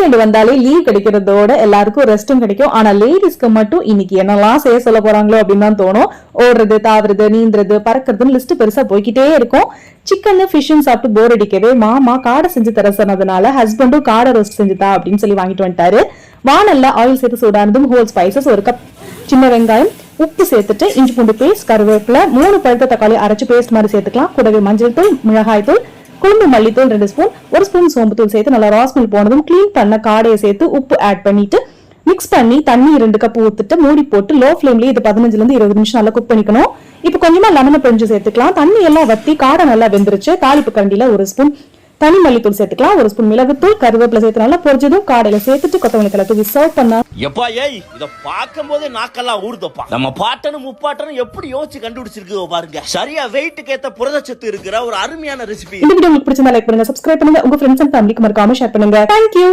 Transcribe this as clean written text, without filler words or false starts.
Weekend வந்தாலே leave கிடைக்கிறதோட எல்லாருக்கும் ரெஸ்டும் கிடைக்கும். ஆனா லேடிஸ்க்கு மட்டும் இன்னைக்கு என்னெல்லாம் செய்ய சொல்ல போறாங்களோ அப்படின்னு தான் தோணும். ஓடுறது, தாவுறது, நீந்துறது, பறக்கிறதுன்னு லிஸ்ட் பெருசா போய்கிட்டே இருக்கும். சிக்கன் ஃபிஷ்ஷும் சாப்பிட்டு போர் அடிக்கவே மாமா காடை செஞ்சு தர சொன்னதுனால ஹஸ்பண்டும் காடை ரோஸ்ட் செஞ்சுதா அப்படின்னு சொல்லி வாங்கிட்டு வந்துட்டாரு. வானல்ல ஆயில் சேர்த்து சூடானதும் ஹோல் ஸ்பைசஸ், ஒரு கப் சின்ன வெங்காயம், உப்பு சேர்த்துட்டு இஞ்சி பூண்டு பேஸ்ட், கருவேப்பிலை, 3 பழுத்த தக்காளி அரைச்சு பேஸ்ட் மாதிரி சேர்த்துக்கலாம். கூடவே மஞ்சள் தூள், மிளகாய் தூள், குழம்பு மல்லித்தூள் 2 ஸ்பூன், 1 ஸ்பூன் சோம்பு தூள் சேர்த்து நல்லா ராஸ்மெல் போனதும் கிளீன் பண்ண காடையை சேர்த்து உப்பு ஆட் பண்ணிட்டு மிக்ஸ் பண்ணி தண்ணி 2 கப் ஊத்திட்டு மூடி போட்டு லோ ஃபிளேம்லயே இது 15 to 20 நிமிஷம் நல்லா குக் பண்ணிக்கணும். இப்ப கொஞ்சமா லெமன் பிழிஞ்சு சேர்த்துக்கலாம். தண்ணி எல்லாம் வத்தி காடை நல்லா வெந்துருச்சு. தாளிப்பு கரண்டில 1 ஸ்பூன் தனி மல்லித்தூள் சேர்த்துக்கலாம். 1 ஸ்பூன் மிளகுத்தூள், கருவேப்பிலை சேர்த்து நல்லா பொரிச்சதும் காடையில சேர்த்துட்டு கொத்தமல்லி தழை தூவி சர்வ் பண்ணா. எப்பா ஏய் இத பாக்கும்போதே நாக்கெல்லாம் ஊறுதப்பா. நம்ம பாட்டனும் முப்பாட்டனும் எப்படி யோசிச்சு கண்டுபிடிச்சிருக்கு பாருங்க. சரியா வெயிட்டுக்கு ஏத்த புரதச்சத்து இருக்கிற ஒரு அருமையான ரெசிபி. இந்த வீடியோ உங்களுக்கு பிடிச்சிருந்தா லைக் பண்ணுங்க, சப்ஸ்கிரைப் பண்ணுங்க, உங்க ஃப்ரெண்ட்ஸ் அண்ட் ஃபேமிலிக்கு மறக்காம ஷேர் பண்ணுங்க. Thank you.